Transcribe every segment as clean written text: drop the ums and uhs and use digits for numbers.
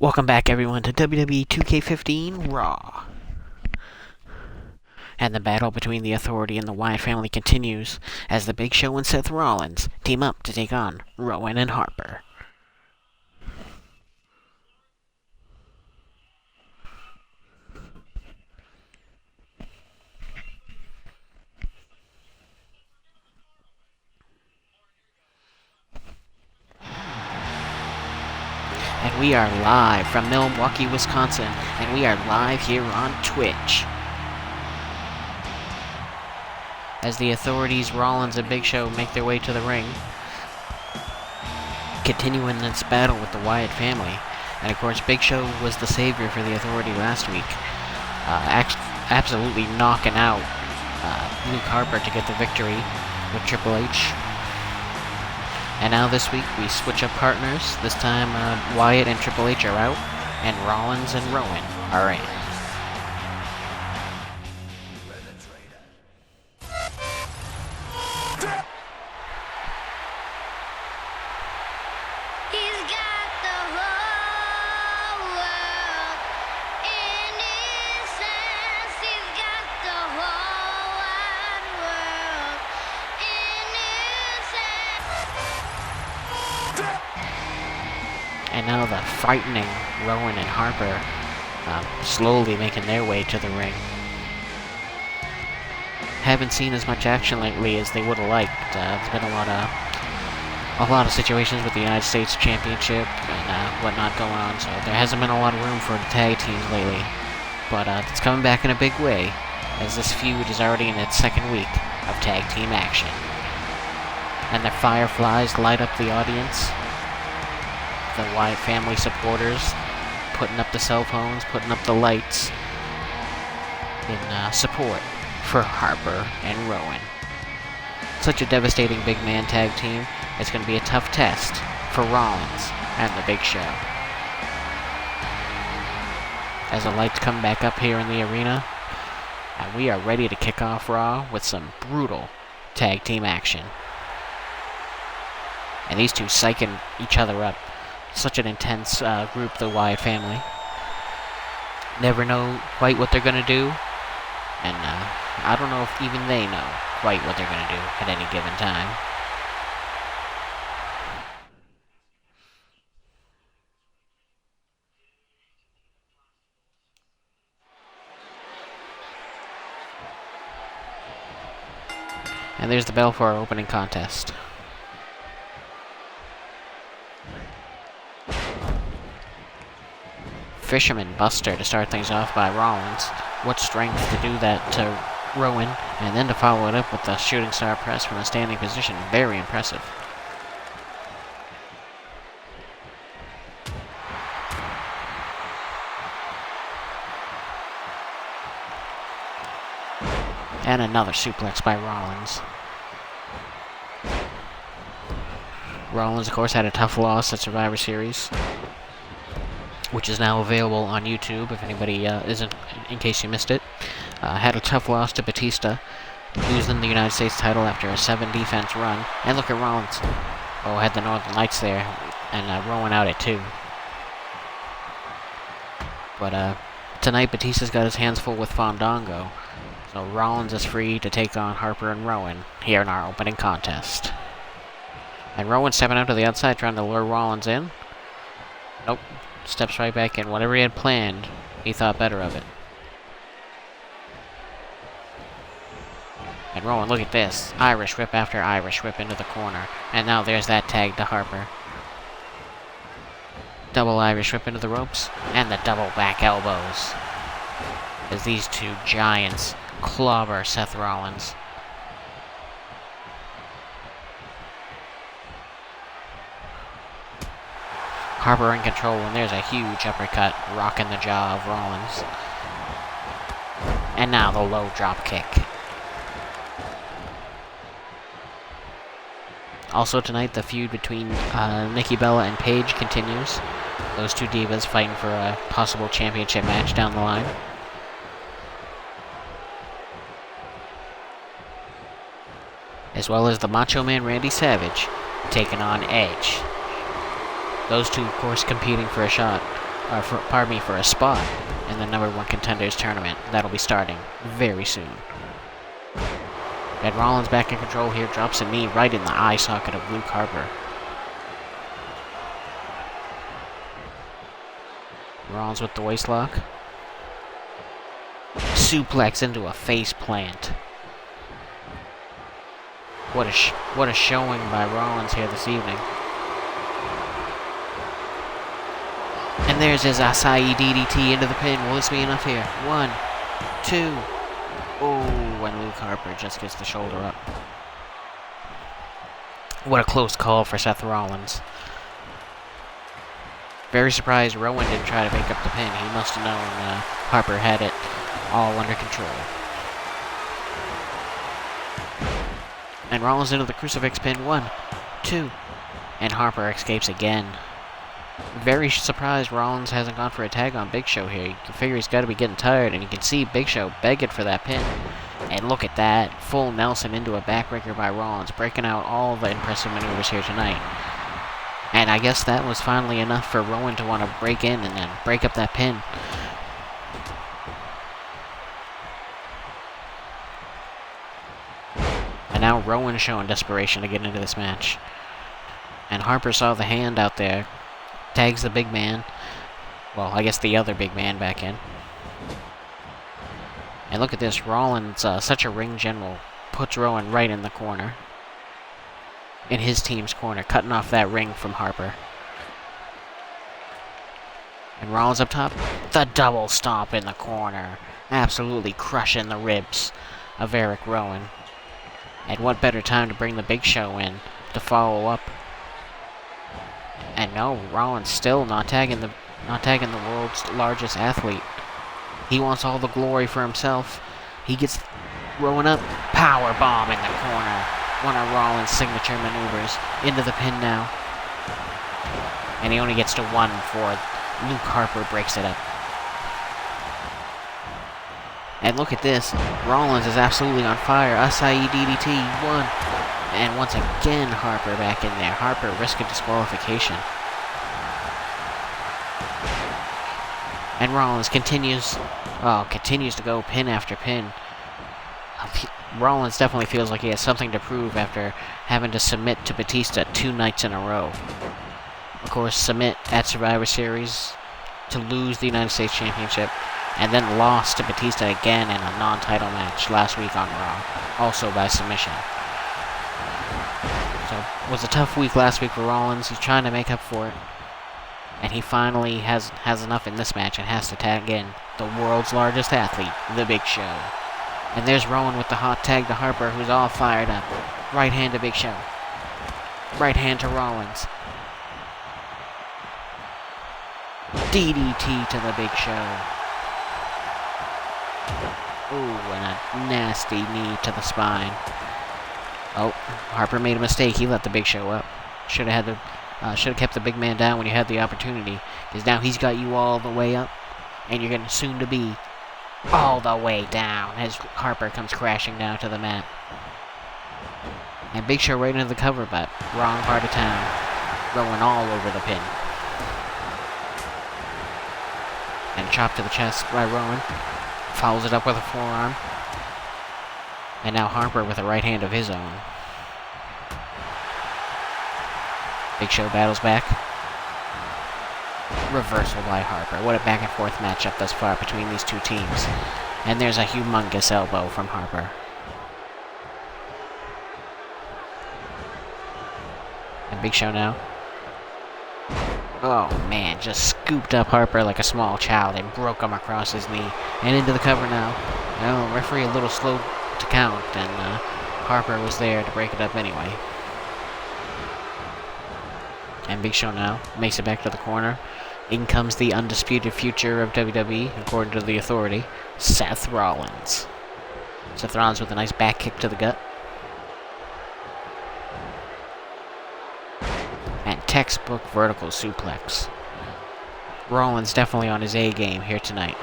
Welcome back, everyone, to WWE 2K15 RAW. And the battle between the Authority and the Wyatt family continues as the Big Show and Seth Rollins team up to take on Rowan and Harper. And we are live from Milwaukee, Wisconsin, and we are live here on Twitch. As the Authorities, Rollins, and Big Show make their way to the ring, continuing this battle with the Wyatt family. And of course, Big Show was the savior for the Authority last week, absolutely knocking out Luke Harper to get the victory with Triple H. And now this week, we switch up partners. This time, Wyatt and Triple H are out, and Rollins and Rowan are in. And now the frightening Rowan and Harper slowly making their way to the ring. Haven't seen as much action lately as they would have liked. There's been a lot of situations with the United States Championship and whatnot going on, so there hasn't been a lot of room for the tag teams lately. But it's coming back in a big way, as this feud is already in its second week of tag team action. And the fireflies light up the audience. The Wyatt family supporters putting up the cell phones, putting up the lights in support for Harper and Rowan. Such a devastating big man tag team. It's going to be a tough test for Rollins and the Big Show. As the lights come back up here in the arena, and we are ready to kick off Raw with some brutal tag team action. And these two psyching each other up. Such an intense group, the Wyatt family. Never know quite what they're going to do. And I don't know if even they know quite what they're going to do at any given time. And there's the bell for our opening contest. Fisherman Buster to start things off by Rollins. What strength to do that to Rowan, and then to follow it up with the shooting star press from a standing position. Very impressive. And another suplex by Rollins. Rollins, of course, had a tough loss at Survivor Series, which is now available on YouTube if anybody isn't, in case you missed it. Had a tough loss to Batista, losing the United States title after a 7-defense run. And look at Rollins. Oh, had the Northern Lights there, and Rowan out at 2. But tonight Batista's got his hands full with Fandango, so Rollins is free to take on Harper and Rowan here in our opening contest. And Rowan stepping out to the outside, trying to lure Rollins in. Nope. Steps right back in. Whatever he had planned, he thought better of it. And Rowan, look at this. Irish whip after Irish whip into the corner. And now there's that tag to Harper. Double Irish whip into the ropes. And the double back elbows. As these two giants clobber Seth Rollins. Harper in control, and there's a huge uppercut rocking the jaw of Rollins. And now the low drop kick. Also tonight, the feud between Nikki Bella and Paige continues. Those two divas fighting for a possible championship match down the line. As well as the Macho Man Randy Savage taking on Edge. Those two, of course, competing for a shot, for a spot in the #1 Contenders Tournament. That'll be starting very soon. And Rollins back in control here, drops a knee right in the eye socket of Luke Harper. Rollins with the waistlock. Suplex into a face plant. What a showing by Rollins here this evening. And there's his Acai DDT into the pin. Will this be enough here? 1, 2. Oh, and Luke Harper just gets the shoulder up. What a close call for Seth Rollins. Very surprised Rowan didn't try to make up the pin. He must have known Harper had it all under control. And Rollins into the crucifix pin. 1, 2. And Harper escapes again. Very surprised Rollins hasn't gone for a tag on Big Show here. You can figure he's got to be getting tired, and you can see Big Show begging for that pin. And look at that. Full Nelson into a backbreaker by Rollins, breaking out all the impressive maneuvers here tonight. And I guess that was finally enough for Rowan to want to break in and then break up that pin. And now Rowan's showing desperation to get into this match. And Harper saw the hand out there. Tags the big man. Well, I guess the other big man back in. And look at this. Rollins, such a ring general, puts Rowan right in the corner. In his team's corner, cutting off that ring from Harper. And Rollins up top. The double stomp in the corner. Absolutely crushing the ribs of Eric Rowan. And what better time to bring the Big Show in to follow up. And no, Rollins still not tagging the world's largest athlete. He wants all the glory for himself. He gets Rowan up, power bomb in the corner. One of Rollins' signature maneuvers into the pin now. And he only gets to 1 before Luke Harper breaks it up. And look at this. Rollins is absolutely on fire. Acai DDT, 1. And once again, Harper back in there. Harper risking disqualification. And Rollins continues to go pin after pin. Rollins definitely feels like he has something to prove after having to submit to Batista 2 nights in a row. Of course, submit at Survivor Series to lose the United States Championship, and then lost to Batista again in a non-title match last week on Raw, also by submission. So, it was a tough week last week for Rollins. He's trying to make up for it. And he finally has enough in this match and has to tag in the world's largest athlete, the Big Show. And there's Rowan with the hot tag to Harper, who's all fired up. Right hand to Big Show. Right hand to Rollins. DDT to the Big Show. Ooh, and a nasty knee to the spine. Oh, Harper made a mistake. He let the Big Show up. Should have kept the big man down when you had the opportunity. Because now he's got you all the way up, and you're going to soon to be all the way down as Harper comes crashing down to the mat. And Big Show right into the cover, but wrong part of town. Rolling all over the pin. And a chop to the chest by Rowan. Follows it up with a forearm. And now Harper with a right hand of his own. Big Show battles back. Reversal by Harper. What a back and forth matchup thus far between these two teams. And there's a humongous elbow from Harper. And Big Show now. Oh man, just scooped up Harper like a small child and broke him across his knee. And into the cover now. Well, referee a little slow to count, and Harper was there to break it up anyway. And Big Show now makes it back to the corner. In comes the undisputed future of WWE, according to the Authority, Seth Rollins. Seth Rollins with a nice back kick to the gut. And textbook vertical suplex. Rollins definitely on his A game here tonight.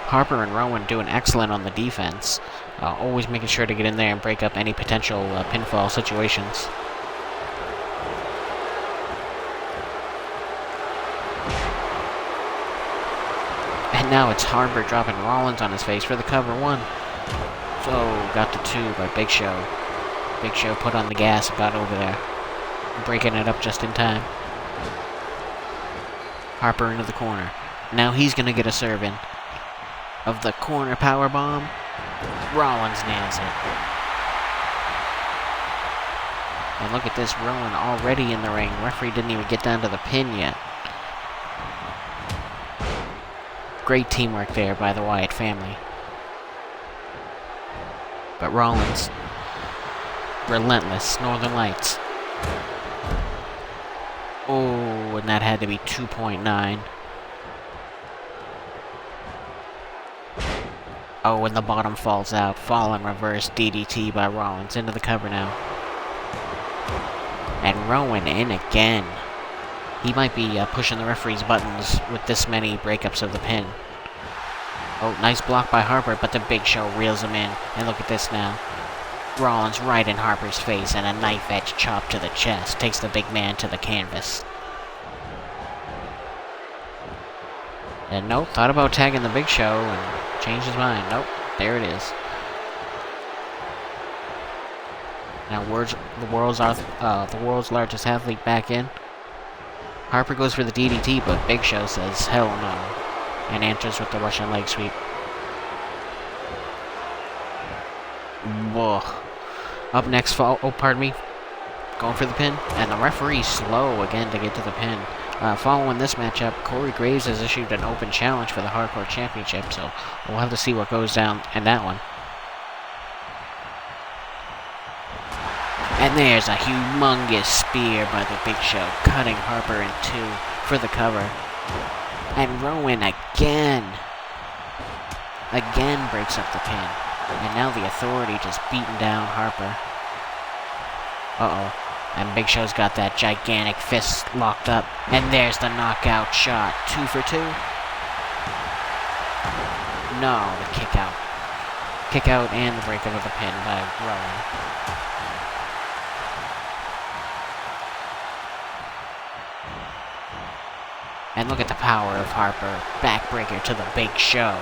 Harper and Rowan doing excellent on the defense. Always making sure to get in there and break up any potential pinfall situations. And now it's Harper dropping Rollins on his face for the cover 1. So, got the 2 by Big Show. Big Show put on the gas and got over there. Breaking it up just in time. Harper into the corner. Now he's going to get a serve in. Of the corner power bomb. Rollins nails it. And look at this, Rowan already in the ring. Referee didn't even get down to the pin yet. Great teamwork there by the Wyatt family. But Rollins, relentless, Northern Lights. Oh, and that had to be 2.9. Oh, and the bottom falls out. Fall in reverse DDT by Rollins. Into the cover now. And Rowan in again. He might be pushing the referee's buttons with this many breakups of the pin. Oh, nice block by Harper, but the Big Show reels him in. And look at this now. Rollins right in Harper's face and a knife-edge chop to the chest. Takes the big man to the canvas. And nope, thought about tagging the Big Show and changed his mind. Nope, there it is. Now the world's largest athlete back in. Harper goes for the DDT, but Big Show says hell no. And answers with the Russian leg sweep. Whoa. Up next, going for the pin. And the referee's slow again to get to the pin. Following this matchup, Corey Graves has issued an open challenge for the Hardcore Championship, so we'll have to see what goes down in that one. And there's a humongous spear by the Big Show, cutting Harper in 2 for the cover. And Rowan again breaks up the pin. And now the Authority just beating down Harper. Uh-oh. And Big Show's got that gigantic fist locked up. And there's the knockout shot. 2 for 2. No, the kick out. Kick out and the breakup of the pin by Rowan. And look at the power of Harper. Backbreaker to the Big Show.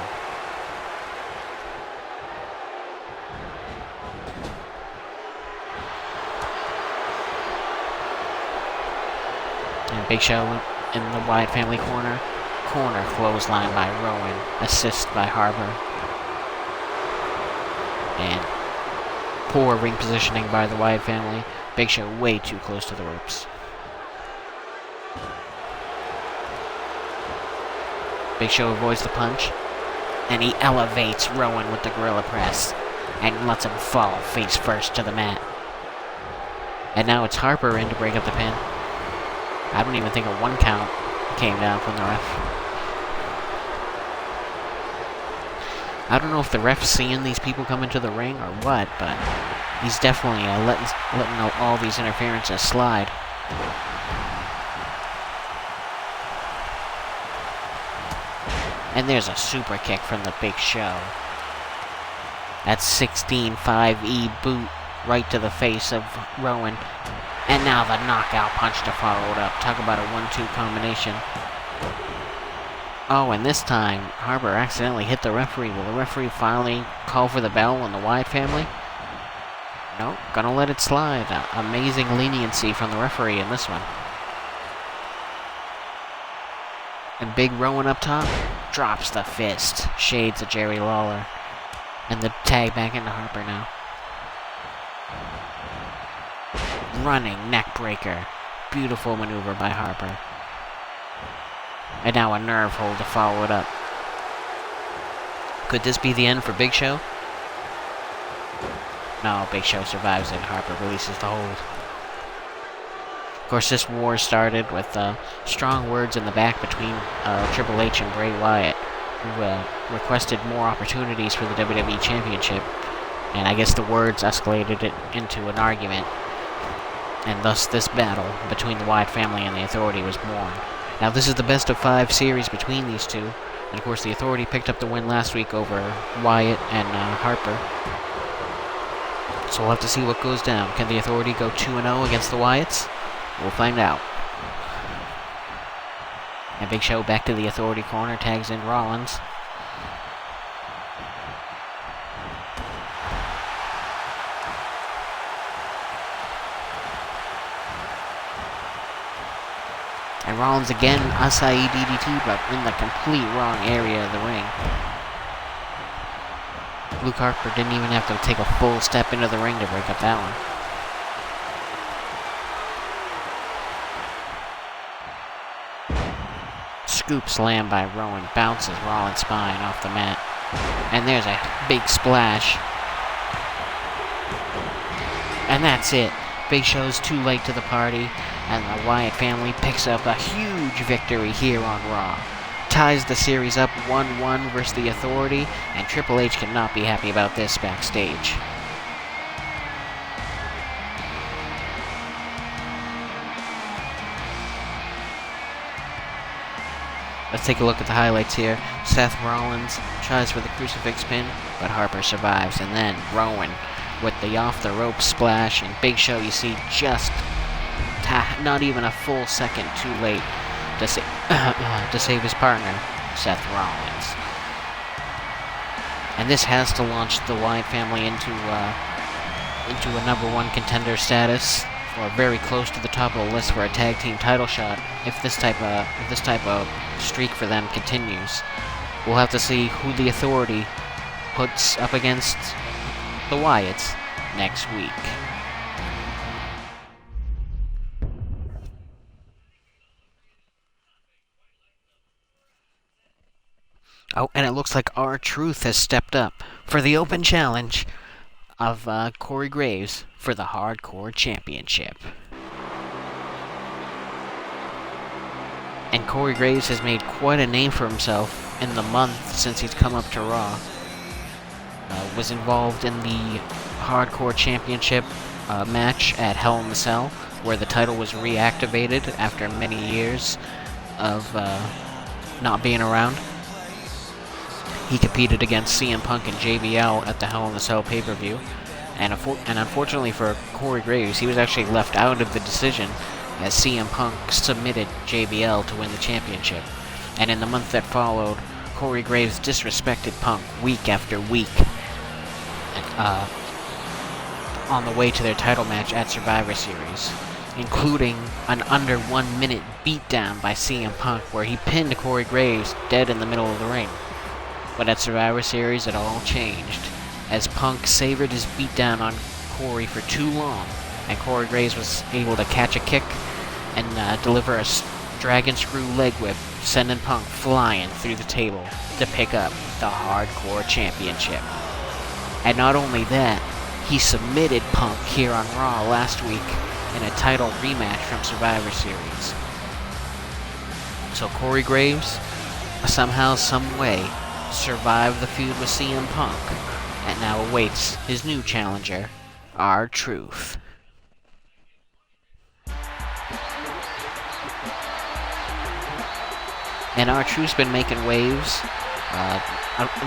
And Big Show in the Wyatt family corner. Corner clothesline by Rowan. Assist by Harper. And poor ring positioning by the Wyatt family. Big Show way too close to the ropes. Big Show avoids the punch. And he elevates Rowan with the gorilla press. And lets him fall face first to the mat. And now it's Harper in to break up the pin. I don't even think a 1 count came down from the ref. I don't know if the ref's seeing these people come into the ring or what, but he's definitely letting all these interferences slide. And there's a super kick from the Big Show. That's 16-5E boot right to the face of Rowan. And now the knockout punch to follow it up. Talk about a 1-2 combination. Oh, and this time, Harper accidentally hit the referee. Will the referee finally call for the bell on the Wyatt family? Nope, gonna let it slide. Amazing leniency from the referee in this one. And Big Rowan up top drops the fist. Shades of Jerry Lawler. And the tag back into Harper now. Running neck breaker. Beautiful maneuver by Harper. And now a nerve hold to follow it up. Could this be the end for Big Show? No, Big Show survives it. Harper releases the hold. Of course, this war started with strong words in the back between Triple H and Bray Wyatt, who requested more opportunities for the WWE Championship. And I guess the words escalated it into an argument. And thus this battle between the Wyatt family and the Authority was born. Now this is the best of 5 series between these two. And of course the Authority picked up the win last week over Wyatt and Harper. So we'll have to see what goes down. Can the Authority go 2-0 against the Wyatts? We'll find out. And Big Show back to the Authority corner, tags in Rollins. And Rollins again, Acai DDT, but in the complete wrong area of the ring. Luke Harper didn't even have to take a full step into the ring to break up that one. Scoop slam by Rowan, bounces Rollins' spine off the mat. And there's a big splash. And that's it. Big Show's too late to the party, and the Wyatt family picks up a huge victory here on Raw. Ties the series up 1-1 versus the Authority, and Triple H cannot be happy about this backstage. Let's take a look at the highlights here. Seth Rollins tries for the crucifix pin, but Harper survives, and then Rowan with the off-the-rope splash, and Big Show, you see, just not even a full second too late to save his partner, Seth Rollins. And this has to launch the Wyatt family into a #1 contender status, or very close to the top of the list for a tag team title shot. If this type of streak for them continues, we'll have to see who the Authority puts up against the Wyatts next week. Oh, and it looks like R-Truth has stepped up for the open challenge of Corey Graves for the Hardcore Championship. And Corey Graves has made quite a name for himself in the month since he's come up to Raw. Was involved in the Hardcore Championship match at Hell in the Cell, where the title was reactivated after many years of not being around. He competed against CM Punk and JBL at the Hell in the Cell pay-per-view, and unfortunately for Corey Graves, he was actually left out of the decision as CM Punk submitted JBL to win the championship. And in the month that followed, Corey Graves disrespected Punk week after week on the way to their title match at Survivor Series, including an under 1 minute beatdown by CM Punk where he pinned Corey Graves dead in the middle of the ring. But at Survivor Series, it all changed, as Punk savored his beatdown on Corey for too long, and Corey Graves was able to catch a kick and deliver a dragon screw leg whip, sending Punk flying through the table to pick up the Hardcore Championship. And not only that, he submitted Punk here on Raw last week in a title rematch from Survivor Series. So Corey Graves, somehow, some way, survived the feud with CM Punk, and now awaits his new challenger, R-Truth. And R-Truth's been making waves,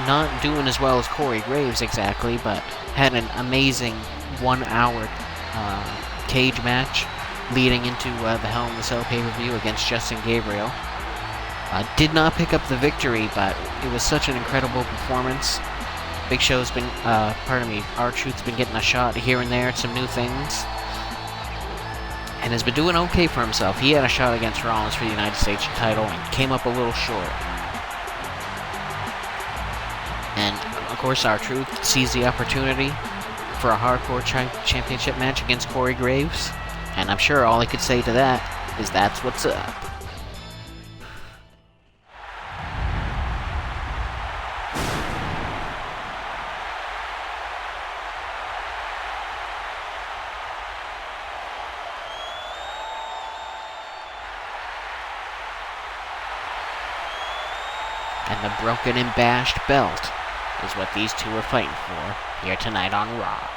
not doing as well as Corey Graves exactly, but had an amazing 1 hour cage match leading into the Hell in the Cell pay-per-view against Justin Gabriel. Did not pick up the victory, but it was such an incredible performance. Big Show's been, R-Truth's been getting a shot here and there at some new things, and has been doing okay for himself. He had a shot against Rollins for the United States title and came up a little short. And, of course, R-Truth sees the opportunity for a hardcore championship match against Corey Graves, and I'm sure all I could say to that is that's what's up. And the broken and bashed belt is what these two are fighting for here tonight on Raw.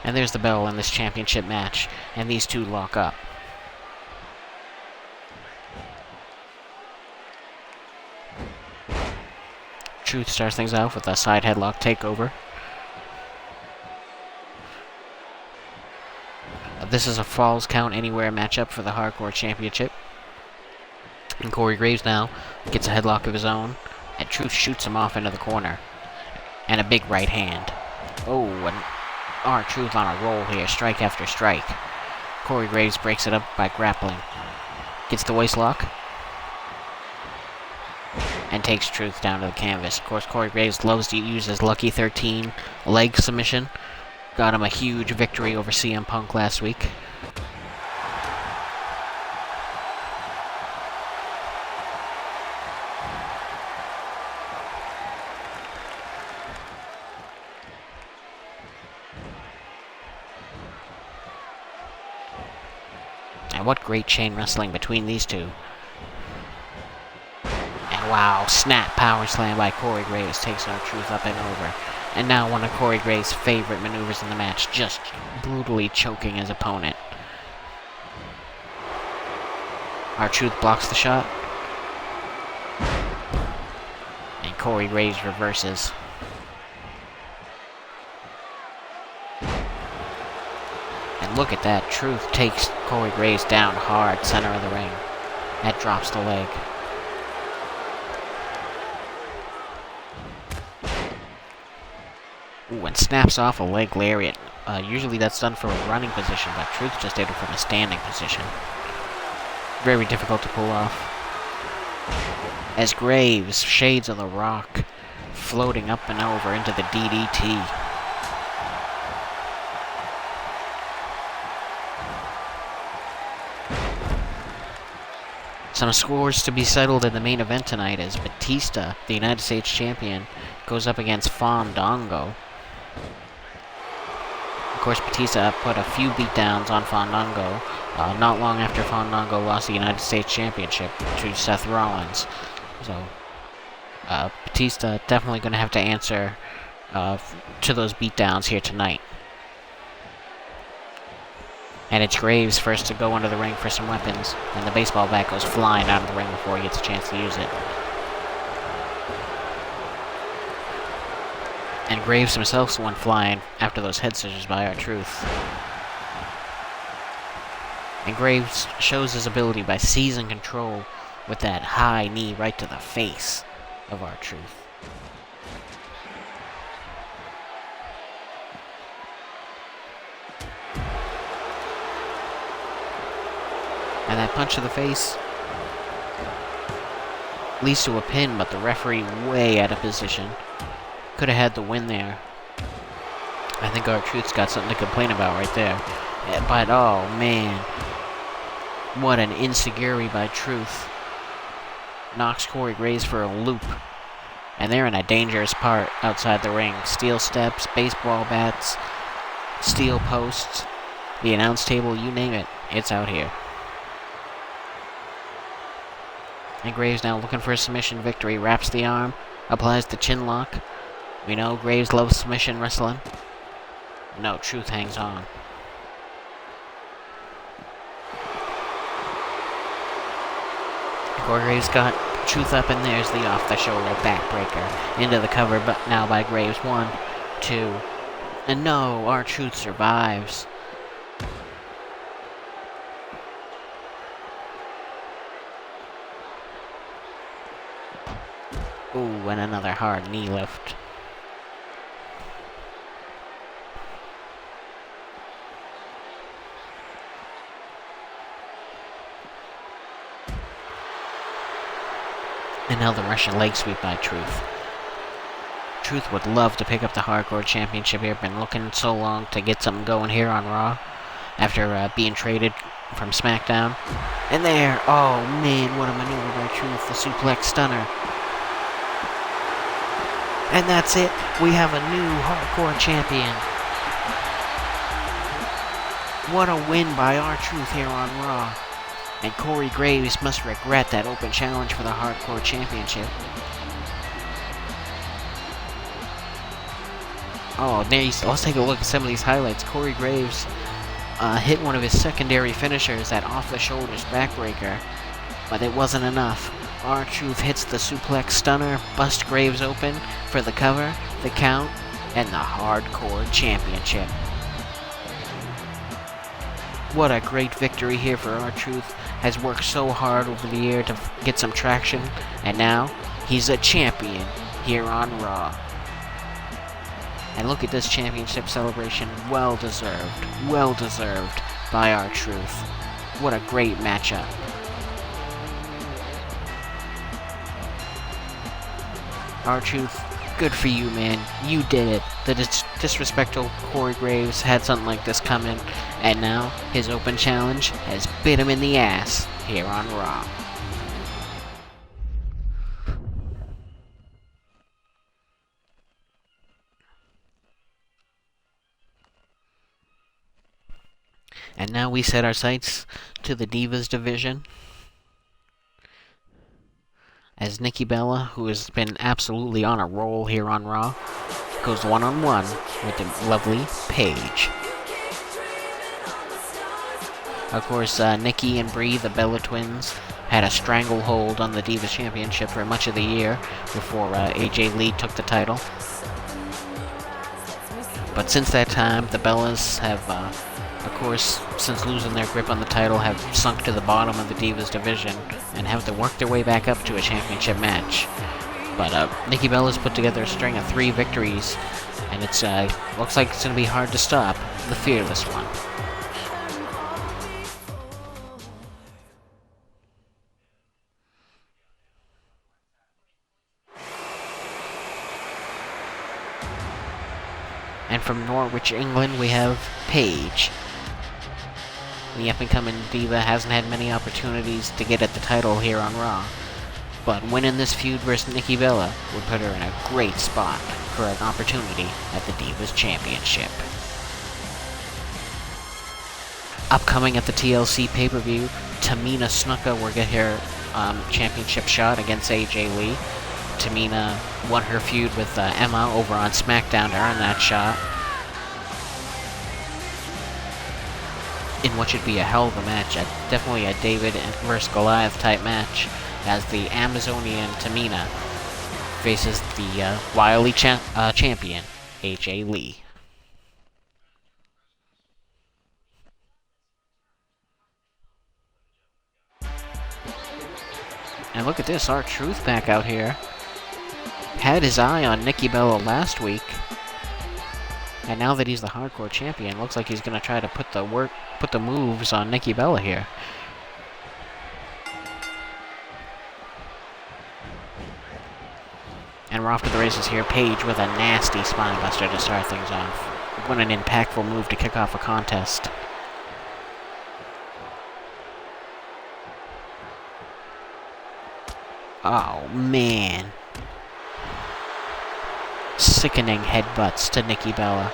And there's the bell in this championship match, and these two lock up. Truth starts things off with a side headlock takeover. This is a Falls Count Anywhere matchup for the Hardcore Championship. And Corey Graves now gets a headlock of his own, and Truth shoots him off into the corner. And a big right hand. Oh, and R-Truth on a roll here, strike after strike. Corey Graves breaks it up by grappling. Gets the waist lock. And takes Truth down to the canvas. Of course, Corey Graves loves to use his Lucky 13 leg submission. Got him a huge victory over CM Punk last week. And what great chain wrestling between these two. And wow, snap power slam by Corey Graves takes R-Truth up and over. And now one of Corey Graves' favorite maneuvers in the match, just brutally choking his opponent. R-Truth blocks the shot. And Corey Graves reverses. And look at that, Truth takes Corey Graves down hard, center of the ring. That drops the leg. Ooh, and snaps off a leg lariat. Usually that's done from a running position, but Truth just did it from a standing position. Very difficult to pull off. As Graves, shades of the Rock, floating up and over into the DDT. Some scores to be settled in the main event tonight as Batista, the United States Champion, goes up against Fandango. Of course, Batista put a few beatdowns on Fandango, not long after Fandango lost the United States Championship to Seth Rollins. So, Batista definitely going to have to answer to those beatdowns here tonight. And it's Graves first to go under the ring for some weapons, and the baseball bat goes flying out of the ring before he gets a chance to use it. And Graves himself went flying after those head scissors by R-Truth. And Graves shows his ability by seizing control with that high knee right to the face of R-Truth. And that punch to the face leads to a pin, but the referee way out of position. Could have had the win there. I think R-Truth's got something to complain about right there. But, oh man. What an insecurity by Truth. Knocks Corey Graves for a loop. And they're in a dangerous part outside the ring. Steel steps, baseball bats, steel posts, the announce table, you name it, it's out here. And Graves now looking for a submission victory. Wraps the arm, applies the chin lock. We know Graves loves submission wrestling. No, Truth hangs on. Corey Graves got Truth up, and there's the off-the-shoulder backbreaker. Into the cover, but now by Graves. 1, 2, and no, R-Truth survives. Ooh, and another hard knee lift. And now the Russian leg sweep by Truth. Truth would love to pick up the Hardcore Championship here. Been looking so long to get something going here on Raw after being traded from SmackDown. And there, oh man, what a maneuver by Truth, the suplex stunner. And that's it, we have a new Hardcore Champion. What a win by R-Truth here on Raw. And Corey Graves must regret that open challenge for the Hardcore Championship. Oh, let's take a look at some of these highlights. Corey Graves hit one of his secondary finishers, that off-the-shoulders backbreaker, but it wasn't enough. R-Truth hits the suplex stunner, bust Graves open for the cover, the count, and the Hardcore Championship. What a great victory here for R-Truth. Has worked so hard over the year to get some traction, and now he's a champion here on Raw. And look at this championship celebration, well deserved by R-Truth. What a great matchup. R-Truth, good for you, man. You did it. The disrespectful Corey Graves had something like this coming, and now his open challenge has bit him in the ass here on Raw. And now we set our sights to the Divas division, as Nikki Bella, who has been absolutely on a roll here on Raw, goes one-on-one with the lovely Paige. Of course, Nikki and Brie, the Bella twins, had a stranglehold on the Divas Championship for much of the year before AJ Lee took the title. But since that time, the Bellas have, of course, since losing their grip on the title, have sunk to the bottom of the Divas division and have to work their way back up to a championship match. But Nikki Bella's put together a string of 3 victories, and it's looks like it's going to be hard to stop the Fearless One. And from Norwich, England, we have Paige. The up-and-coming diva hasn't had many opportunities to get at the title here on Raw, but winning this feud versus Nikki Bella would put her in a great spot for an opportunity at the Divas Championship. Upcoming at the TLC pay-per-view, Tamina Snuka will get her championship shot against AJ Lee. Tamina won her feud with Emma over on SmackDown to earn that shot, in what should be a hell of a match, definitely a David versus Goliath type match, as the Amazonian Tamina faces the wily champion, AJ Lee. And look at this, R-Truth back out here. Had his eye on Nikki Bella last week, and now that he's the Hardcore Champion, looks like he's going to try to put the moves on Nikki Bella here. And we're off to the races here. Paige with a nasty spinebuster to start things off. What an impactful move to kick off a contest. Oh, man. sickening headbutts to Nikki Bella.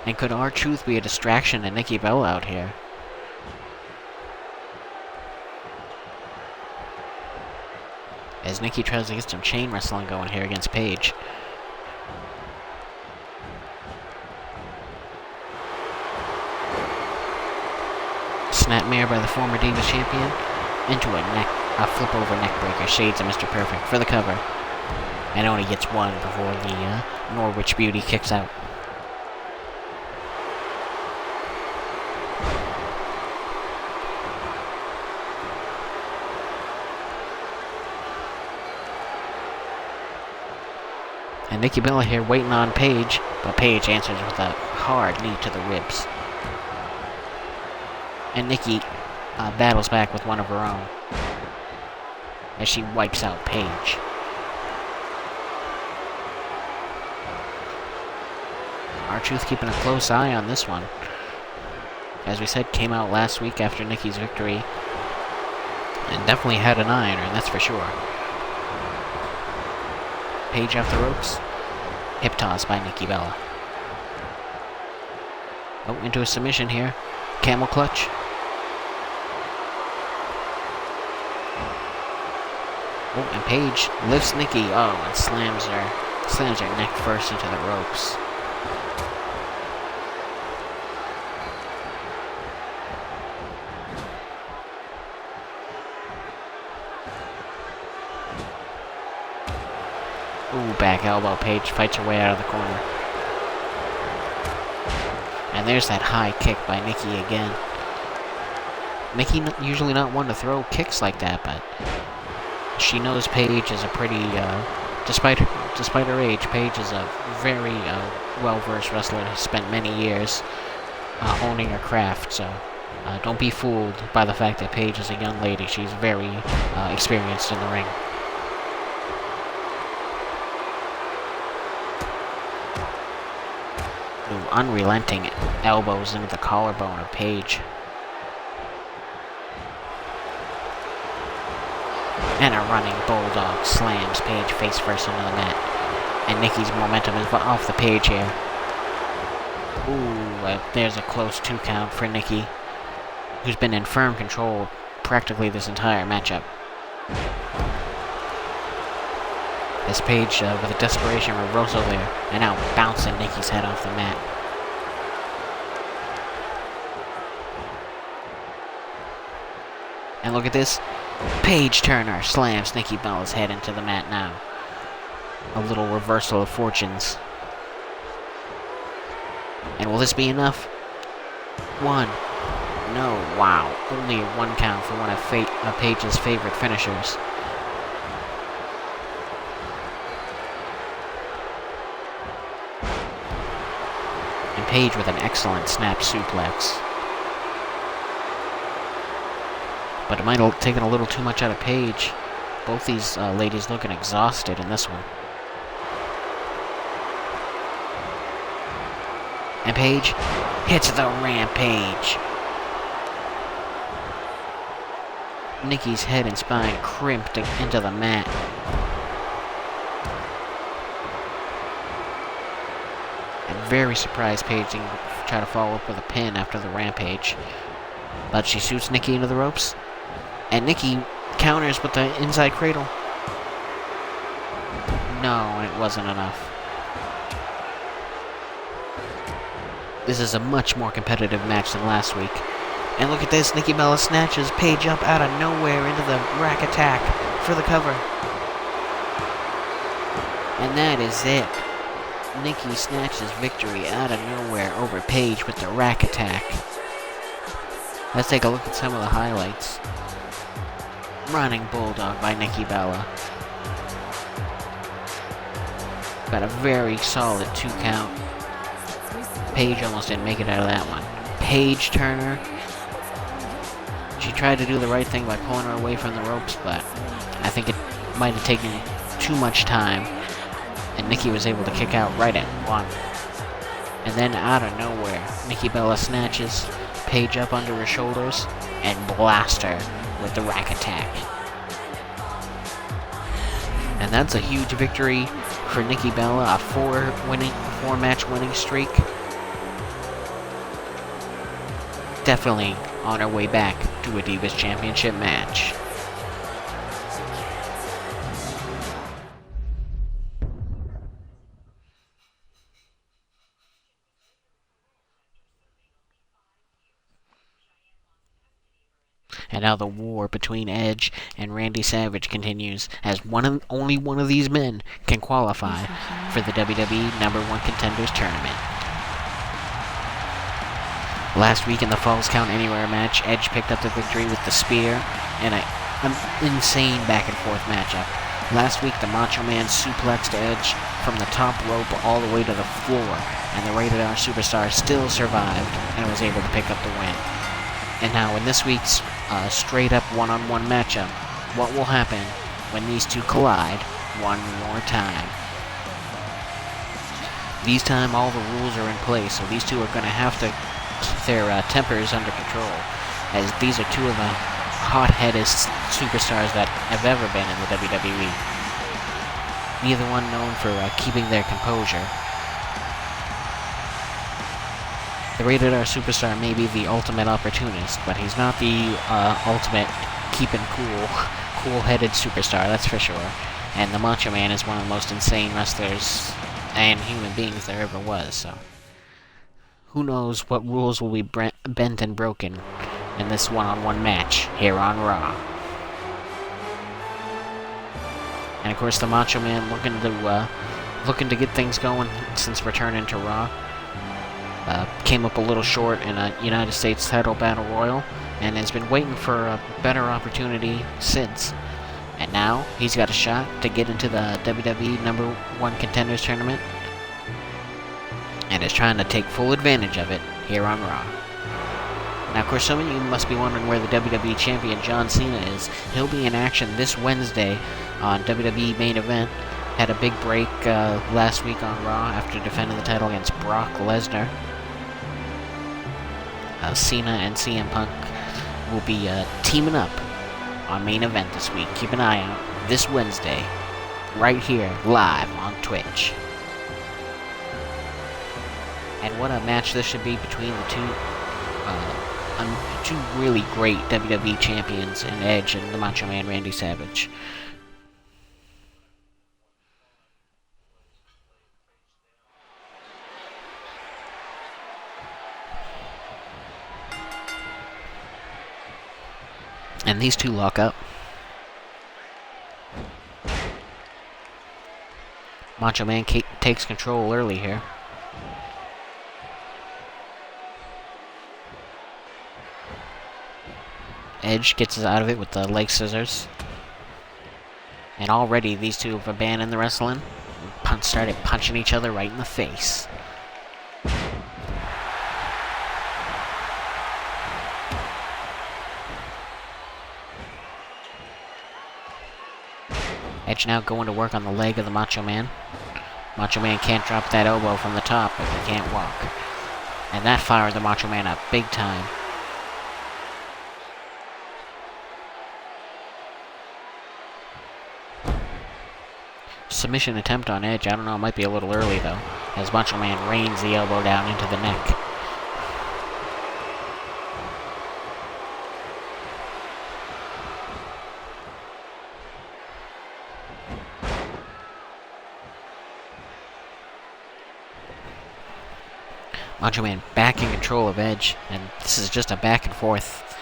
And could R-Truth be a distraction to Nikki Bella out here? As Nikki tries to get some chain wrestling going here against Paige. Snapmare by the former Divas champion into a flip over neck breaker. Shades of Mr. Perfect for the cover. And only gets one before the Norwich Beauty kicks out. And Nikki Bella here waiting on Paige, but Paige answers with a hard knee to the ribs. And Nikki battles back with one of her own as she wipes out Paige. R-Truth keeping a close eye on this one. As we said, came out last week after Nikki's victory. And definitely had an eye on her, that's for sure. Paige off the ropes. Hip toss by Nikki Bella. Oh, into a submission here. Camel clutch. Oh, and Paige lifts Nikki. Oh, and slams her neck first into the ropes. Ooh, back elbow. Paige fights her way out of the corner. And there's that high kick by Nikki again. Nikki usually not one to throw kicks like that, but she knows Paige is a pretty, despite her age, Paige is a very well-versed wrestler who spent many years honing her craft, so don't be fooled by the fact that Paige is a young lady. She's very experienced in the ring. Ooh, unrelenting elbows into the collarbone of Paige. And a running bulldog slams Paige face first into the mat. And Nikki's momentum is off the Paige here. Ooh, there's a close 2 count for Nikki, who's been in firm control practically this entire matchup. As Paige, with a desperation reversal there, and now bouncing Nikki's head off the mat. And look at this. Paige Turner slams Nikki Bella's head into the mat now. A little reversal of fortunes. And will this be enough? 1. No. Wow. Only a 1 count for one of Paige's favorite finishers. And Paige with an excellent snap suplex. But it might have taken a little too much out of Paige. Both these ladies looking exhausted in this one. And Paige hits the rampage. Nikki's head and spine crimped into the mat. I'm very surprised Paige didn't try to follow up with a pin after the rampage. But she shoots Nikki into the ropes. And Nikki counters with the inside cradle. No, it wasn't enough. This is a much more competitive match than last week. And look at this, Nikki Bella snatches Paige up out of nowhere into the rack attack for the cover. And that is it. Nikki snatches victory out of nowhere over Paige with the rack attack. Let's take a look at some of the highlights. Running bulldog by Nikki Bella. Got a very solid 2 count. Paige almost didn't make it out of that one. Paige Turner. She tried to do the right thing by pulling her away from the ropes, but I think it might have taken too much time. And Nikki was able to kick out right at 1. And then out of nowhere, Nikki Bella snatches Paige up under her shoulders and blast her with the rack attack. And that's a huge victory for Nikki Bella, a four-match winning streak. Definitely on her way back to a Divas Championship match. And now the war between Edge and Randy Savage continues, as only one of these men can qualify for the WWE #1 Contenders Tournament. Last week in the Falls Count Anywhere match, Edge picked up the victory with the spear and an insane back-and-forth matchup. Last week, the Macho Man suplexed Edge from the top rope all the way to the floor, and the Rated R Superstar still survived and was able to pick up the win. And now in this week's straight-up one-on-one matchup, what will happen when these two collide one more time? This time all the rules are in place, so these two are going to have to keep their tempers under control, as these are two of the hot-headed superstars that have ever been in the WWE. Neither one known for keeping their composure. The Rated R Superstar may be the ultimate opportunist, but he's not the ultimate keeping cool-headed superstar, that's for sure. And the Macho Man is one of the most insane wrestlers and human beings there ever was, so who knows what rules will be bent and broken in this one-on-one match here on Raw. And of course, the Macho Man looking to get things going since returning to Raw. Came up a little short in a United States title battle royal, and has been waiting for a better opportunity since. And now he's got a shot to get into the WWE #1 Contenders Tournament, and is trying to take full advantage of it here on Raw. Now, of course, some of you must be wondering where the WWE Champion John Cena is. He'll be in action this Wednesday on WWE Main Event. Had a big break last week on Raw after defending the title against Brock Lesnar. Cena and CM Punk will be teaming up on Main Event this week. Keep an eye out this Wednesday, right here, live on Twitch. And what a match this should be between the two really great WWE champions in Edge and the Macho Man Randy Savage. And these two lock up. Macho Man takes control early here. Edge gets us out of it with the leg scissors. And already these two have abandoned the wrestling and started punching each other right in the face. Edge now going to work on the leg of the Macho Man. Macho Man can't drop that elbow from the top if he can't walk. And that fired the Macho Man up big time. Submission attempt on Edge. I don't know, it might be a little early though, as Macho Man rains the elbow down into the neck. Macho Man back in control of Edge, and this is just a back and forth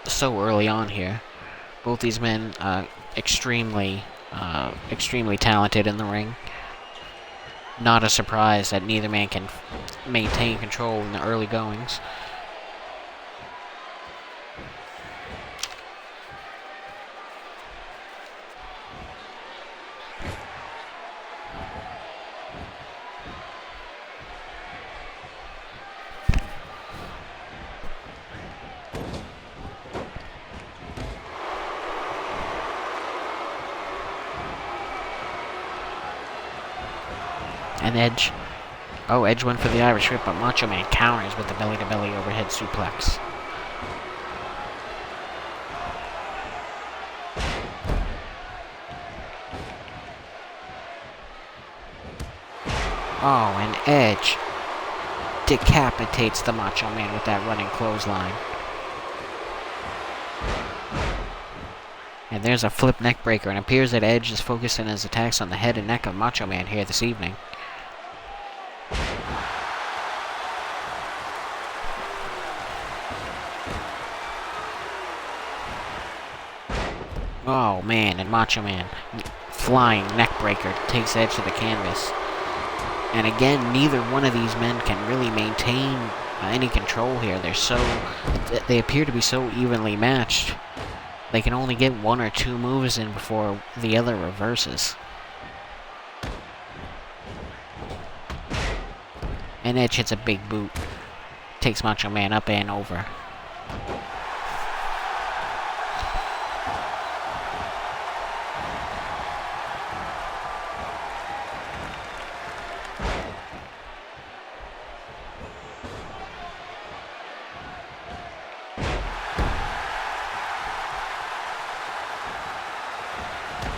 so early on here. Both these men extremely talented in the ring. Not a surprise that neither man can maintain control in the early goings. And Edge. Oh, Edge went for the Irish Whip, but Macho Man counters with the belly-to-belly overhead suplex. Oh, and Edge decapitates the Macho Man with that running clothesline. And there's a flip neck breaker, and it appears that Edge is focusing his attacks on the head and neck of Macho Man here this evening. Oh man, and Macho Man, flying neck breaker, takes Edge to the canvas. And again, neither one of these men can really maintain any control here. They appear to be so evenly matched. They can only get one or two moves in before the other reverses. And Edge hits a big boot. Takes Macho Man up and over.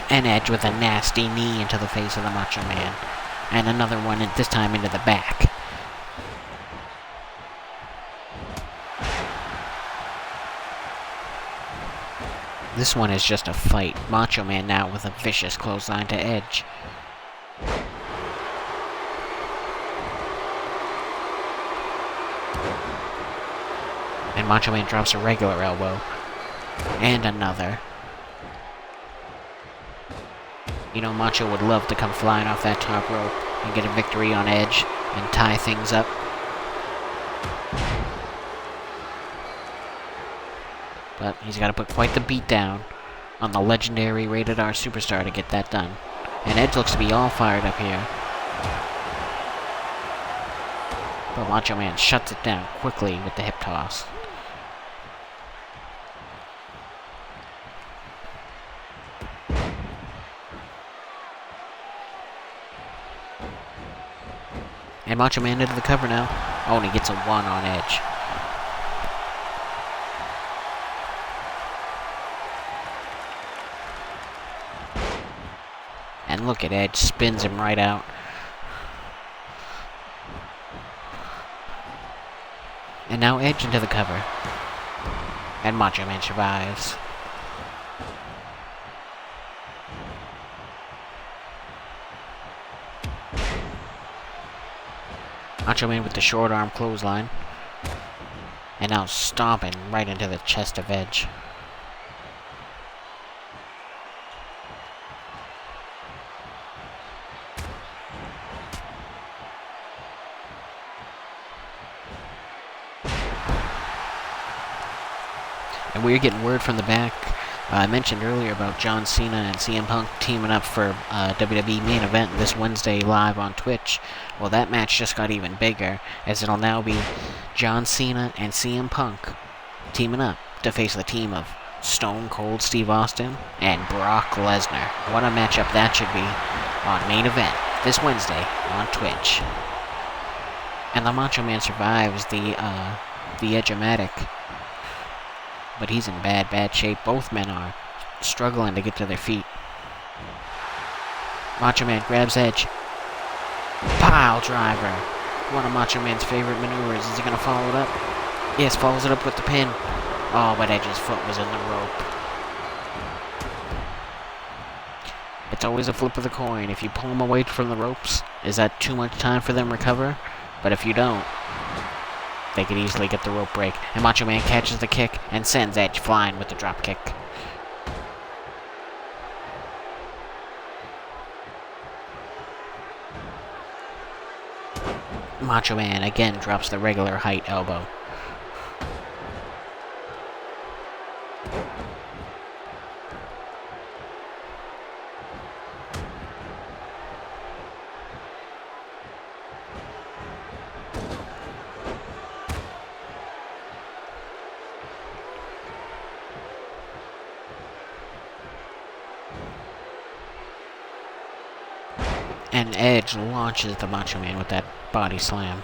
And Edge with a nasty knee into the face of the Macho Man. And another one, this time into the back. This one is just a fight. Macho Man now with a vicious clothesline to Edge. And Macho Man drops a regular elbow. And another. You know, Macho would love to come flying off that top rope and get a victory on Edge and tie things up. But he's got to put quite the beat down on the legendary Rated R Superstar to get that done. And Edge looks to be all fired up here. But Macho Man shuts it down quickly with the hip toss. And Macho Man into the cover now. Oh, and he gets a 1 on Edge. And look at Edge, spins him right out. And now Edge into the cover. And Macho Man survives. Macho Man with the short arm clothesline. And now stomping right into the chest of Edge. And we're getting word from the back. I mentioned earlier about John Cena and CM Punk teaming up for WWE main event this Wednesday live on Twitch. Well, that match just got even bigger, as it'll now be John Cena and CM Punk teaming up to face the team of Stone Cold Steve Austin and Brock Lesnar. What a matchup that should be on main event this Wednesday on Twitch. And the Macho Man survives the Edge-o-matic. But he's in bad shape. Both men are struggling to get to their feet. Macho Man grabs Edge. Pile driver. One of Macho Man's favorite maneuvers. Is he going to follow it up? Yes, follows it up with the pin. Oh, but Edge's foot was in the rope. It's always a flip of the coin. If you pull him away from the ropes, is that too much time for them to recover? But if you don't, they could easily get the rope break. And Macho Man catches the kick and sends Edge flying with the drop kick. Macho Man again drops the regular height elbow. And Edge launches the Macho Man with that body slam.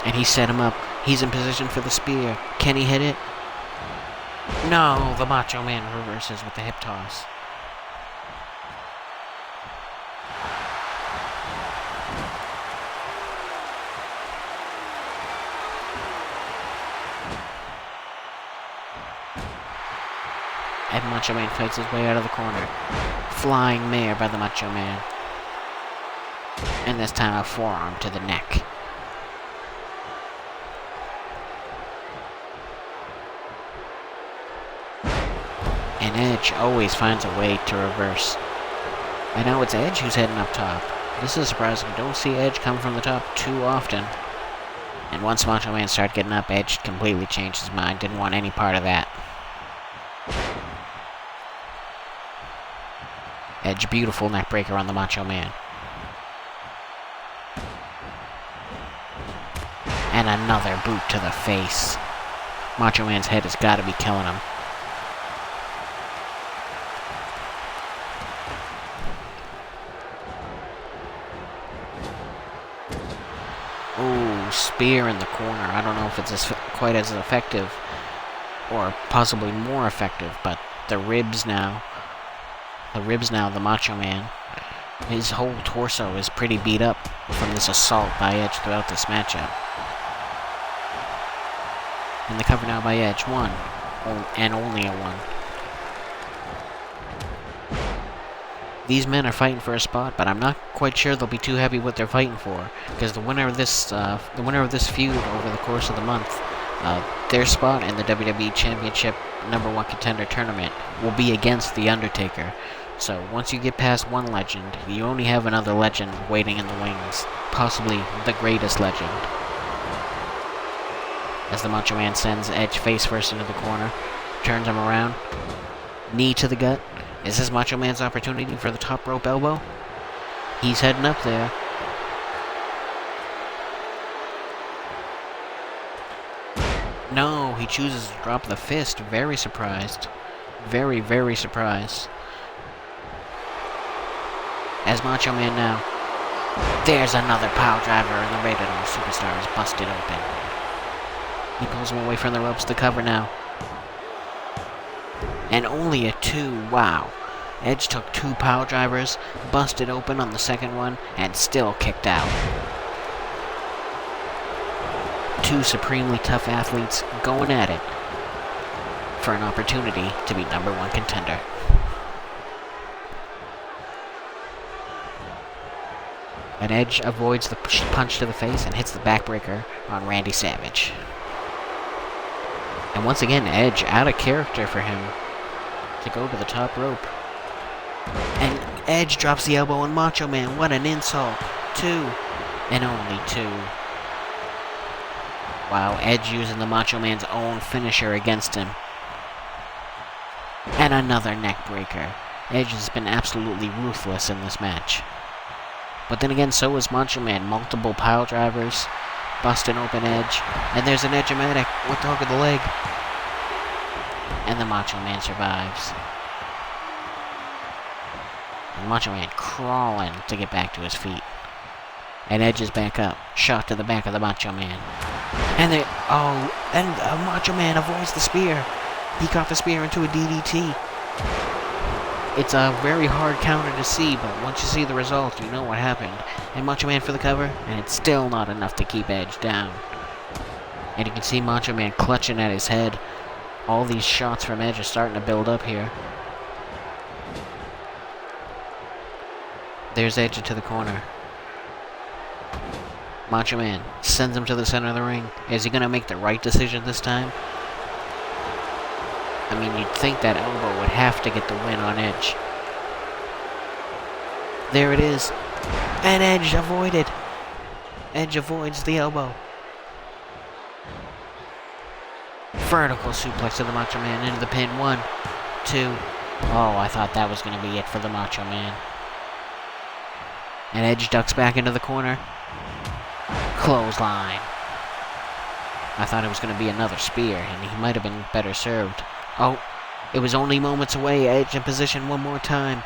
And he set him up. He's in position for the spear. Can he hit it? No, the Macho Man reverses with the hip toss. and Macho Man fights his way out of the corner. Flying mare by the Macho Man. And this time a forearm to the neck. And Edge always finds a way to reverse. And now it's Edge who's heading up top. This is surprising. Don't see Edge come from the top too often. And once Macho Man started getting up, Edge completely changed his mind. Didn't want any part of that. Edge, beautiful neckbreaker on the Macho Man. And another boot to the face. Macho Man's head has got to be killing him. Ooh, spear in the corner. I don't know if it's quite as effective, or possibly more effective, but the ribs now, the Macho Man, his whole torso is pretty beat up from this assault by Edge throughout this matchup. And the cover now by Edge, one, and only a one. These men are fighting for a spot, but I'm not quite sure they'll be too happy what they're fighting for, because the winner of this feud over the course of the month, their spot in the WWE Championship #1 Contender Tournament will be against The Undertaker. So once you get past one legend, you only have another legend waiting in the wings, possibly the greatest legend. As the Macho Man sends Edge face first into the corner, turns him around, knee to the gut. Is this Macho Man's opportunity for the top rope elbow? He's heading up there. No, he chooses to drop the fist. Very surprised. Very, very surprised. As Macho Man now. There's another pile driver, and the Rated R Superstar is busted open. He pulls him away from the ropes to cover now. And only a 2, wow. Edge took 2 pile drivers, busted open on the second one, and still kicked out. 2 supremely tough athletes going at it for an opportunity to be #1 contender. And Edge avoids the punch to the face and hits the backbreaker on Randy Savage. And once again, Edge out of character for him to go to the top rope. And Edge drops the elbow on Macho Man. What an insult. 2. And only 2. Wow, Edge using the Macho Man's own finisher against him. And another neck breaker. Edge has been absolutely ruthless in this match. But then again, so is Macho Man. Multiple pile drivers, busting open Edge. And there's an Edge-o-matic with the hook of the leg. And the Macho Man survives. And Macho Man crawling to get back to his feet. And Edge is back up. Shot to the back of the Macho Man. And Macho Man avoids the spear. He caught the spear into a DDT. It's a very hard counter to see, but once you see the result, you know what happened. And Macho Man for the cover, and it's still not enough to keep Edge down. And you can see Macho Man clutching at his head. All these shots from Edge are starting to build up here. There's Edge into the corner. Macho Man sends him to the center of the ring. Is he going to make the right decision this time? I mean, you'd think that elbow would have to get the win on Edge. There it is. And Edge avoided. Edge avoids the elbow. Vertical suplex to the Macho Man into the pin. 1, 2. Oh, I thought that was going to be it for the Macho Man. And Edge ducks back into the corner. Clothesline. I thought it was going to be another spear, and he might have been better served. Oh, it was only moments away. Edge in position one more time.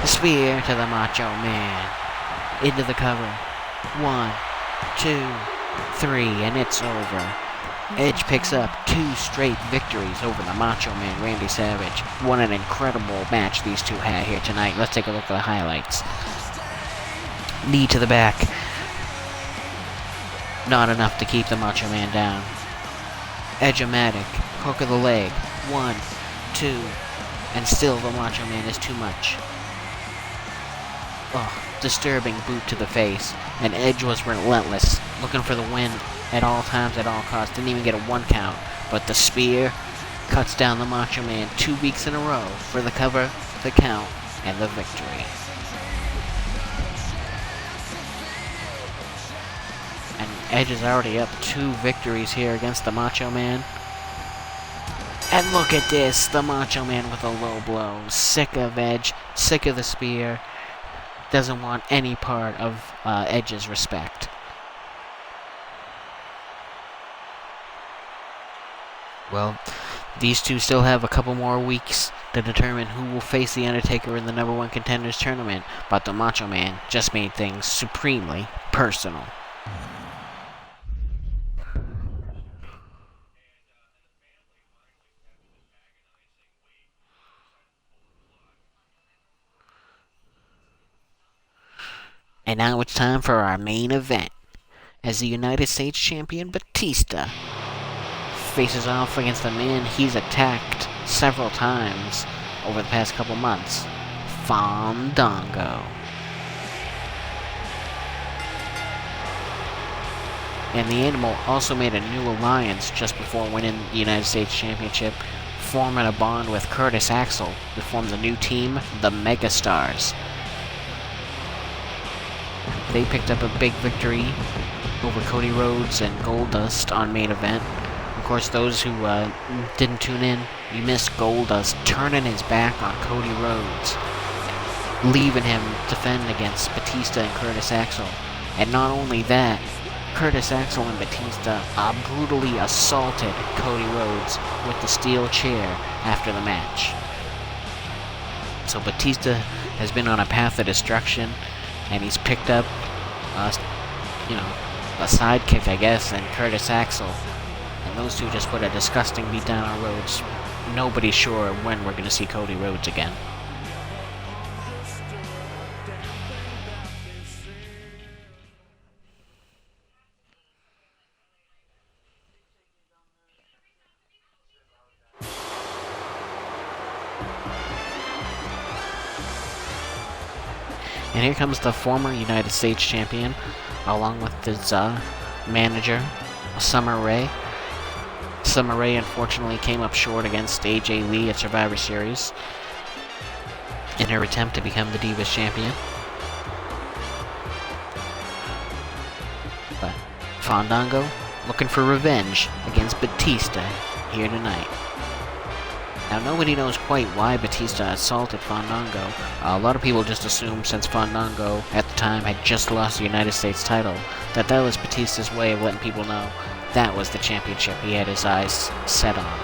Spear to the Macho Man. Into the cover. 1, 2, 3, and it's over. Edge picks up 2 straight victories over the Macho Man, Randy Savage. What an incredible match these two had here tonight. Let's take a look at the highlights. Knee to the back. Not enough to keep the Macho Man down. Edge-o-matic. Hook of the leg. 1, 2, and still the Macho Man is too much. Oh, disturbing boot to the face, and Edge was relentless, looking for the win at all times, at all costs. Didn't even get a 1 count, but the spear cuts down the Macho Man 2 weeks in a row for the cover, the count, and the victory. And Edge is already up 2 victories here against the Macho Man. And look at this, the Macho Man with a low blow. Sick of Edge, sick of the spear. Doesn't want any part of Edge's respect. Well, these two still have a couple more weeks to determine who will face The Undertaker in the #1 Contenders Tournament, but the Macho Man just made things supremely personal. And now it's time for our main event, as the United States Champion Batista faces off against a man he's attacked several times over the past couple months, Fandango. And the Animal also made a new alliance just before winning the United States Championship, forming a bond with Curtis Axel to form the new team, the Megastars. They picked up a big victory over Cody Rhodes and Goldust on main event. Of course, those who didn't tune in, you missed Goldust turning his back on Cody Rhodes, leaving him defend against Batista and Curtis Axel. And not only that, Curtis Axel and Batista brutally assaulted Cody Rhodes with the steel chair after the match. So Batista has been on a path of destruction, and he's picked up, a sidekick, I guess, and Curtis Axel. And those two just put a disgusting beat down on Rhodes. Nobody's sure when we're going to see Cody Rhodes again. And here comes the former United States Champion, along with his manager, Summer Rae. Summer Rae unfortunately came up short against AJ Lee at Survivor Series in her attempt to become the Divas Champion. But Fandango looking for revenge against Batista here tonight. Now, nobody knows quite why Batista assaulted Fandango. A lot of people just assume, since Fandango at the time had just lost the United States title, that was Batista's way of letting people know that was the championship he had his eyes set on.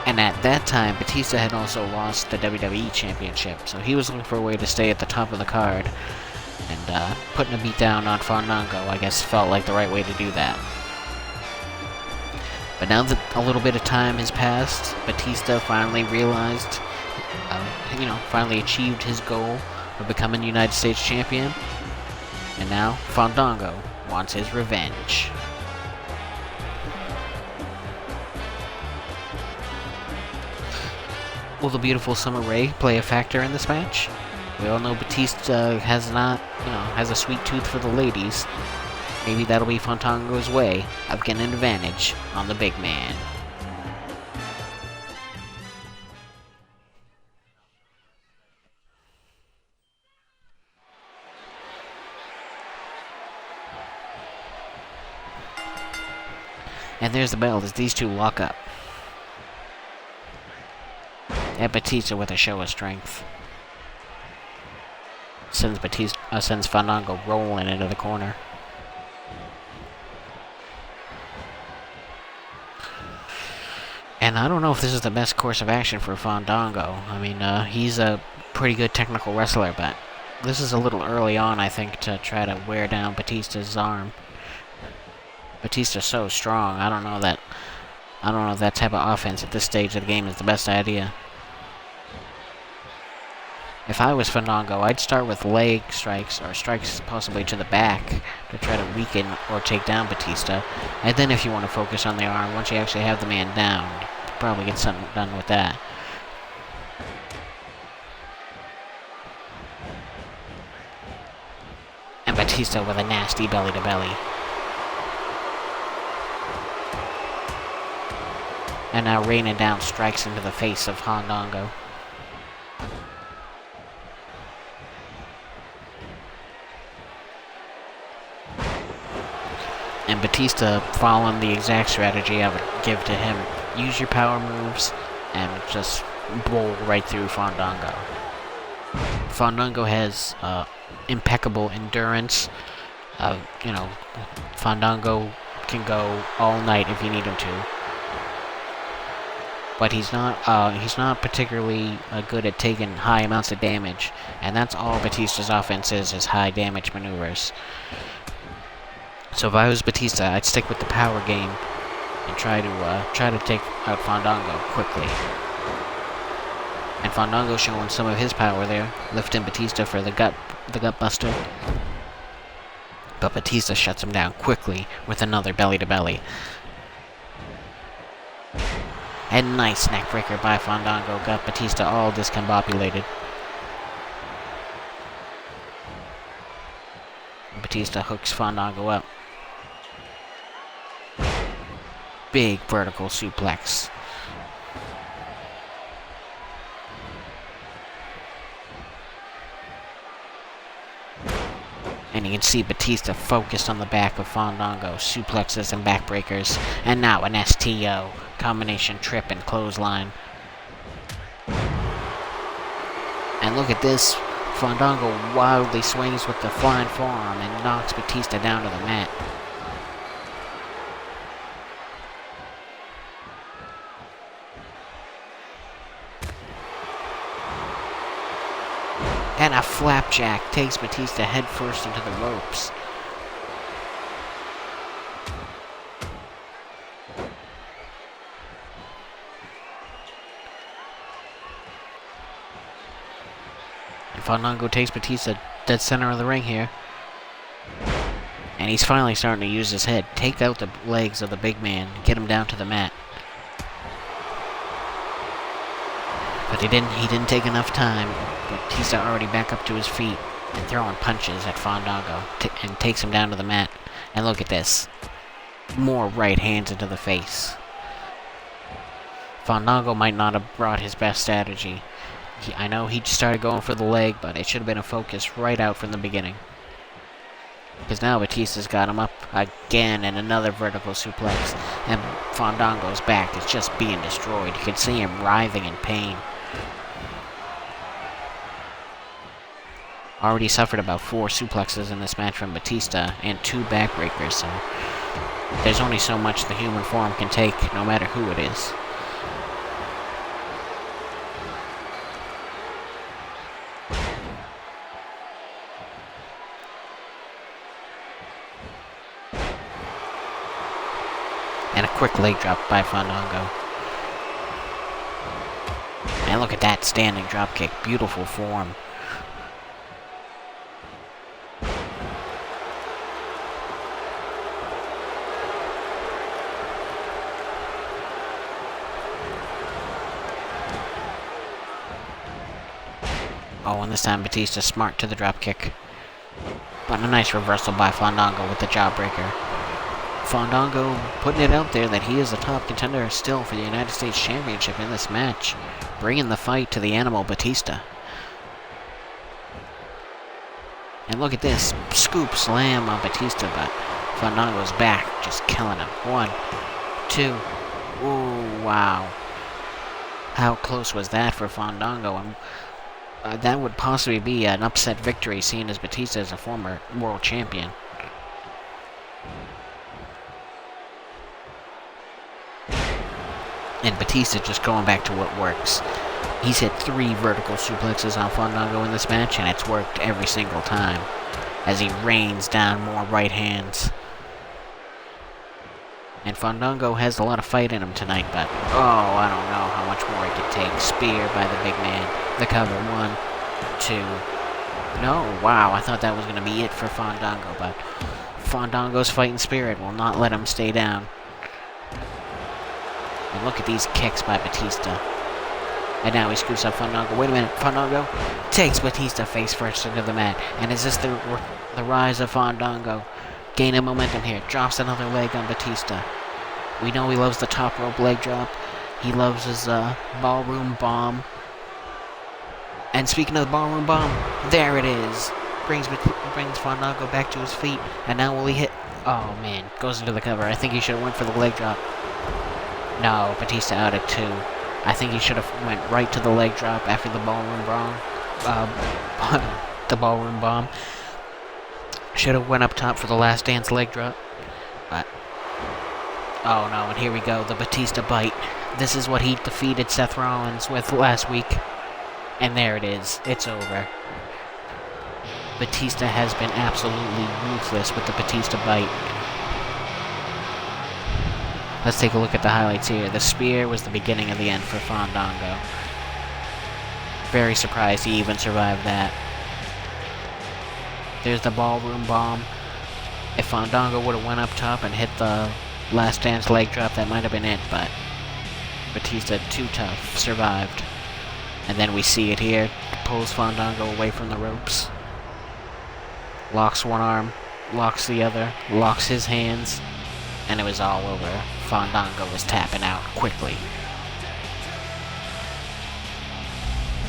And at that time, Batista had also lost the WWE Championship, so he was looking for a way to stay at the top of the card. And putting a beat down on Fandango, I guess, felt like the right way to do that. But now that a little bit of time has passed, Batista finally realized, finally achieved his goal of becoming United States Champion. And now Fandango wants his revenge. Will the beautiful Summer Rae play a factor in this match? We all know Batista has a sweet tooth for the ladies. Maybe that'll be Fandango's way of getting an advantage on the big man. And there's the bell as these two lock up. And Batista with a show of strength sends Fandango rolling into the corner. And I don't know if this is the best course of action for Fandango. I mean, he's a pretty good technical wrestler, but this is a little early on, I think, to try to wear down Batista's arm. Batista's so strong. I don't know if that type of offense at this stage of the game is the best idea. If I was Fandango, I'd start with leg strikes, or strikes possibly to the back, to try to weaken or take down Batista. And then if you want to focus on the arm, once you actually have the man down, probably get something done with that. And Batista with a nasty belly-to-belly. And now raining down strikes into the face of Fandango. And Batista, following the exact strategy I would give to him. Use your power moves and just roll right through Fandango. Fandango has impeccable endurance. You know, Fandango can go all night if you need him to. But he's not particularly good at taking high amounts of damage, and that's all Batista's offense is high damage maneuvers. So if I was Batista, I'd stick with the power game and try to take out Fandango quickly. And Fandango showing some of his power there, lifting Batista for the gut buster. But Batista shuts him down quickly with another belly-to-belly. And nice neckbreaker by Fandango got Batista all discombobulated. Batista hooks Fandango up. Big vertical suplex. And you can see Batista focused on the back of Fandango, suplexes and backbreakers, and now an STO, combination trip and clothesline. And look at this, Fandango wildly swings with the flying forearm and knocks Batista down to the mat. And a flapjack takes Batista headfirst into the ropes. And Fandango takes Batista dead center of the ring here. And he's finally starting to use his head. Take out the legs of the big man, get him down to the mat. But he didn't take enough time. Batista already back up to his feet and throwing punches at Fandango and takes him down to the mat. And look at this. More right hands into the face. Fandango might not have brought his best strategy. I know he started going for the leg, but it should have been a focus right out from the beginning. Because now Batista's got him up again and another vertical suplex. And Fandango's back is just being destroyed. You can see him writhing in pain. Already suffered about 4 suplexes in this match from Batista and 2 backbreakers, so there's only so much the human form can take, no matter who it is. And a quick leg drop by Fandango. And look at that standing dropkick, beautiful form. Oh, and this time Batista's smart to the dropkick. But a nice reversal by Fandango with the jawbreaker. Fandango putting it out there that he is the top contender still for the United States Championship in this match. Bringing the fight to the animal Batista. And look at this. Scoop slam on Batista, but Fandango's back, just killing him. 1, 2. Ooh, wow. How close was that for Fandango? And that would possibly be an upset victory, seeing as Batista is a former world champion. And Batista just going back to what works. He's hit 3 vertical suplexes on Fandango in this match, and it's worked every single time, as he rains down more right hands. And Fandango has a lot of fight in him tonight, but oh, I don't know how much more he could take. Spear by the big man. The cover. 1, 2. No, wow, I thought that was going to be it for Fandango, but Fandango's fighting spirit will not let him stay down. And look at these kicks by Batista. And now he screws up Fandango. Wait a minute, Fandango takes Batista face first into the mat. And is this the rise of Fandango? Gaining momentum here. Drops another leg on Batista. We know he loves the top rope leg drop. He loves his ballroom bomb. And speaking of the ballroom bomb, there it is. Brings Fandango back to his feet. And now will he hit... Oh, man. Goes into the cover. I think he should have went for the leg drop. No, Batista out at 2. I think he should have went right to the leg drop after the ballroom bomb. The ballroom bomb. Should have went up top for the last dance leg drop. But... Oh, no. And here we go. The Batista bite. This is what he defeated Seth Rollins with last week. And there it is. It's over. Batista has been absolutely ruthless with the Batista bite. Let's take a look at the highlights here. The spear was the beginning of the end for Fandango. Very surprised he even survived that. There's the ballroom bomb. If Fandango would have went up top and hit the last dance leg drop, that might have been it, but Batista, too tough, survived. And then we see it here. Pulls Fandango away from the ropes. Locks one arm, locks the other, locks his hands, and it was all over. Fandango was tapping out quickly.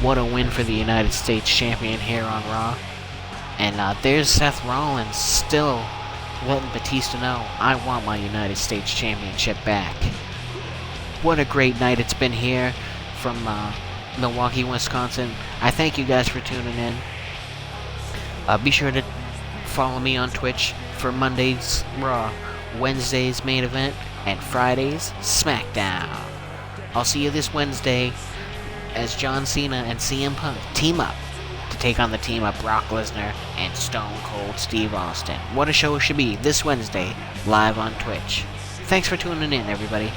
What a win for the United States Champion here on Raw. And there's Seth Rollins still letting Batista know, I want my United States Championship back. What a great night it's been here from Milwaukee, Wisconsin. I thank you guys for tuning in. Be sure to follow me on Twitch for Monday's Raw, Wednesday's main event, and Friday's SmackDown. I'll see you this Wednesday as John Cena and CM Punk team up to take on the team of Brock Lesnar and Stone Cold Steve Austin. What a show it should be this Wednesday, live on Twitch. Thanks for tuning in, everybody.